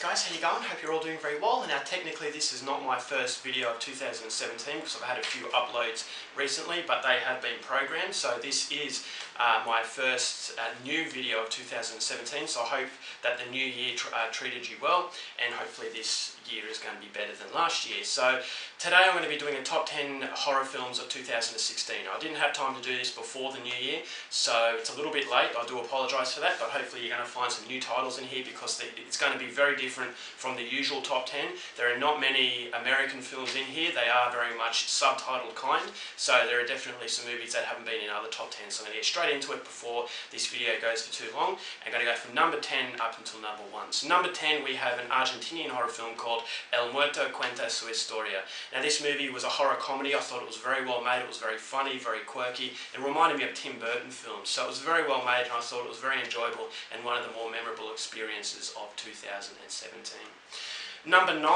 Guys, how you going? Hope you're all doing very well. Now technically this is not my first video of 2017 because I've had a few uploads recently, but they have been programmed. So this is my first new video of 2017, so I hope that the new year treated you well, and hopefully this year is going to be better than last year. So today I'm going to be doing a top 10 horror films of 2016. I didn't have time to do this before the new year, so it's a little bit late. I do apologise for that, but hopefully you're going to find some new titles in here because it's going to be very different from the usual top 10. There are not many American films in here. They are very much subtitled kind, so there are definitely some movies that haven't been in other top 10. So I'm going to get straight into it before this video goes for too long. I'm going to go from number 10 up until number 1. So number 10 we have an Argentinian horror film called El Muerto Cuenta Su Historia. Now this movie was a horror comedy. I thought it was very well made. It was very funny, very quirky. It reminded me of Tim Burton films. So it was very well made and I thought it was very enjoyable and one of the more memorable experiences of 2017. Number 9,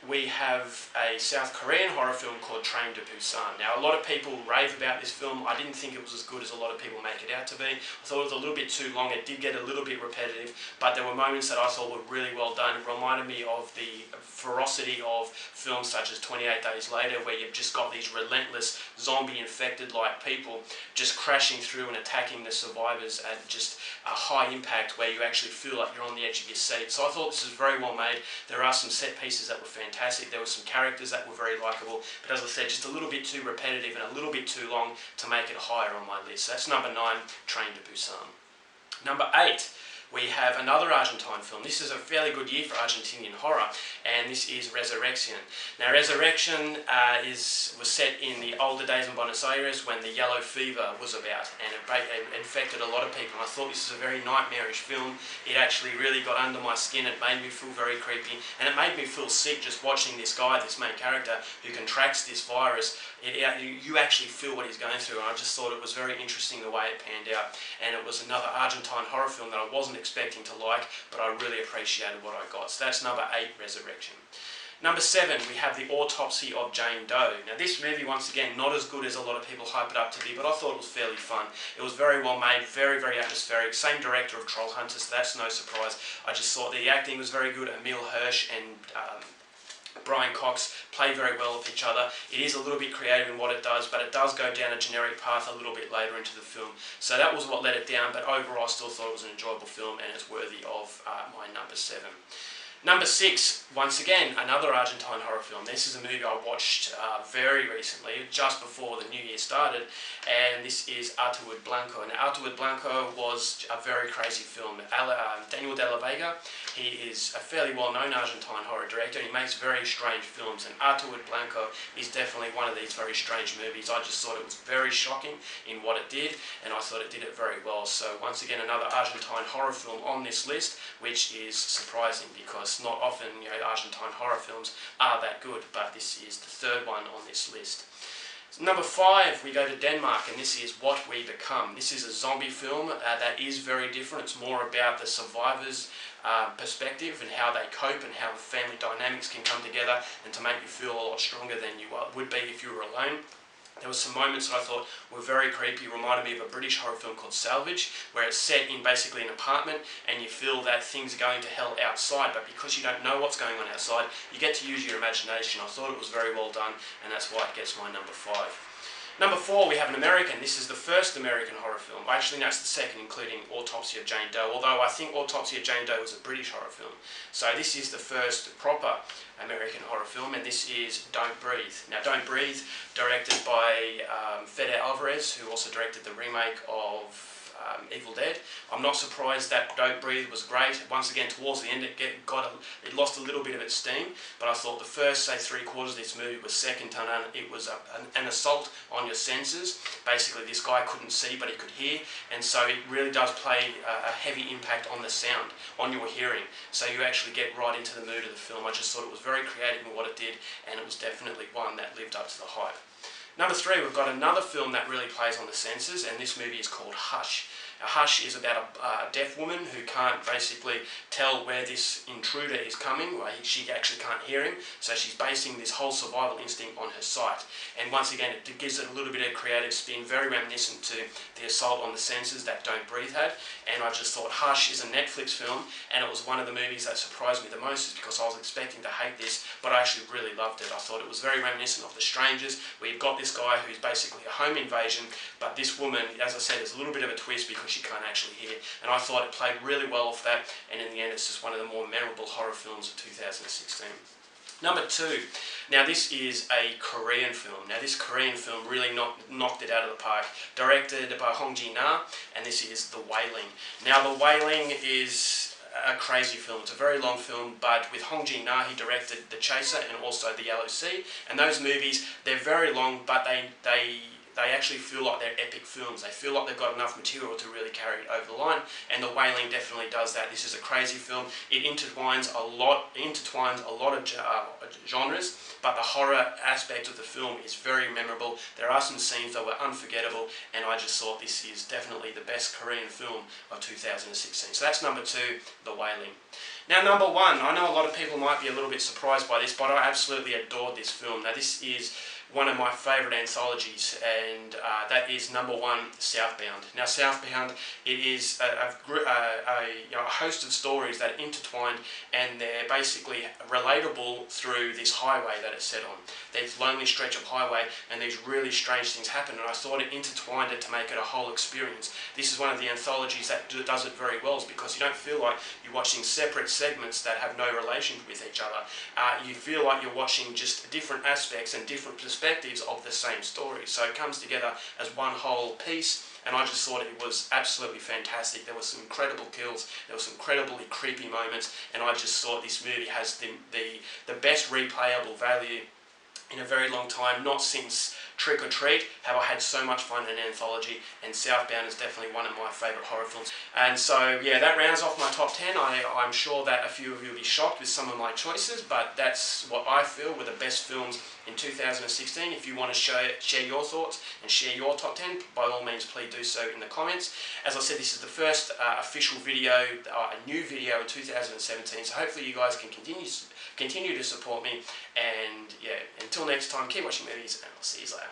we have a South Korean horror film called Train to Busan. Now a lot of people rave about this film. I didn't think it was as good as a lot of people make it out to be. I thought it was a little bit too long. It did get a little bit repetitive, but there were moments that I thought were really well done. It reminded me of the ferocity of films such as 28 Days Later, where you've just got these relentless zombie-infected like people just crashing through and attacking the survivors at just a high impact where you actually feel like you're on the edge of your seat. So I thought this was very well made. There are some set pieces that were fantastic. There were some characters that were very likeable, but as I said, just a little bit too repetitive and a little bit too long to make it higher on my list. So that's number 9, Train to Busan. Number 8, we have another Argentine film. This is a fairly good year for Argentinian horror, and this is Resurrection. Now Resurrection was set in the older days in Buenos Aires when the yellow fever was about, and it infected a lot of people. And I thought this was a very nightmarish film. It actually really got under my skin. It made me feel very creepy, and it made me feel sick just watching this guy, this main character, who contracts this virus. You actually feel what he's going through, and I just thought it was very interesting the way it panned out. And it was another Argentine horror film that I wasn't expecting to like, but I really appreciated what I got. So that's number 8, Resurrection. Number 7, we have The Autopsy of Jane Doe. Now this movie, once again, not as good as a lot of people hype it up to be, but I thought it was fairly fun. It was very well made, very, very atmospheric. Same director of Troll Hunters, so that's no surprise. I just thought the acting was very good. Emile Hirsch and Brian Cox play very well with each other. It is a little bit creative in what it does, but it does go down a generic path a little bit later into the film. So that was what let it down, but overall I still thought it was an enjoyable film and it's worthy of my number 7. Number 6, once again, another Argentine horror film. This is a movie I watched very recently, just before the new year started, and this is Ataúd Blanco. Now, Ataúd Blanco was a very crazy film. Daniel de la Vega, he is a fairly well-known Argentine horror director, and he makes very strange films, and Ataúd Blanco is definitely one of these very strange movies. I just thought it was very shocking in what it did, and I thought it did it very well. So once again, another Argentine horror film on this list, which is surprising because not often, Argentine horror films are that good, but this is the 3rd one on this list. So number 5, we go to Denmark, and this is What We Become. This is a zombie film that is very different. It's more about the survivors' perspective and how they cope and how the family dynamics can come together and to make you feel a lot stronger than you would be if you were alone. There were some moments that I thought were very creepy. Reminded me of a British horror film called Salvage, where it's set in basically an apartment and you feel that things are going to hell outside, but because you don't know what's going on outside, you get to use your imagination. I thought it was very well done, and that's why it gets my number 5. Number 4, we have an American. This is the first American horror film. Actually, no, it's the second, including Autopsy of Jane Doe, although I think Autopsy of Jane Doe was a British horror film. So this is the first proper American horror film, and this is Don't Breathe. Now, Don't Breathe, directed by Fede Alvarez, who also directed the remake of Evil Dead. I'm not surprised that Don't Breathe was great. Once again, towards the end it lost a little bit of its steam, but I thought the first, say, 3/4 of this movie was second to none. It was an assault on your senses. Basically, this guy couldn't see, but he could hear, and so it really does play a heavy impact on the sound, on your hearing, so you actually get right into the mood of the film. I just thought it was very creative in what it did, and it was definitely one that lived up to the hype. Number 3, we've got another film that really plays on the senses, and this movie is called Hush. Hush is about a deaf woman who can't basically tell where this intruder is coming. Well, she actually can't hear him, so she's basing this whole survival instinct on her sight. And once again, it gives it a little bit of creative spin, very reminiscent to the Assault on the Senses that Don't Breathe had. And I just thought Hush is a Netflix film, and it was one of the movies that surprised me the most, because I was expecting to hate this, but I actually really loved it. I thought it was very reminiscent of The Strangers, where you've got this guy who's basically a home invasion, but this woman, as I said, there's a little bit of a twist because she can't actually hear. And I thought it played really well off that, and in the end it's just one of the more memorable horror films of 2016. Number 2, now this is a Korean film. Now this Korean film really knocked it out of the park. Directed by Hong Ji-na, and this is The Wailing. Now The Wailing is a crazy film. It's a very long film, but with Hong Ji-na, he directed The Chaser and also The Yellow Sea. And those movies, they're very long, but they actually feel like they're epic films. They feel like they've got enough material to really carry it over the line, and The Wailing definitely does that. This is a crazy film. It intertwines a lot of genres, but the horror aspect of the film is very memorable. There are some scenes that were unforgettable, and I just thought this is definitely the best Korean film of 2016. So that's number 2, The Wailing. Now number 1, I know a lot of people might be a little bit surprised by this, but I absolutely adored this film. Now this is one of my favourite anthologies, and that is number 1, Southbound. Now Southbound, it is a host of stories that are intertwined, and they're basically relatable through this highway that it's set on. There's lonely stretch of highway, and these really strange things happen, and I thought it intertwined it to make it a whole experience. This is one of the anthologies that does it very well, because you don't feel like you're watching separate segments that have no relation with each other. You feel like you're watching just different aspects and different perspectives of the same story. So it comes together as one whole piece, and I just thought it was absolutely fantastic. There were some incredible kills, there were some incredibly creepy moments, and I just thought this movie has the best replayable value in a very long time, not since Trick or Treat have I had so much fun in an anthology, and Southbound is definitely one of my favourite horror films. And so yeah, that rounds off my top 10. I'm sure that a few of you will be shocked with some of my choices, but that's what I feel were the best films in 2016. If you want to share your thoughts and share your top 10, by all means please do so in the comments. As I said, this is the first official video, a new video in 2017, so hopefully you guys can continue to support me, and yeah, until next time, keep watching movies, and I'll see you later.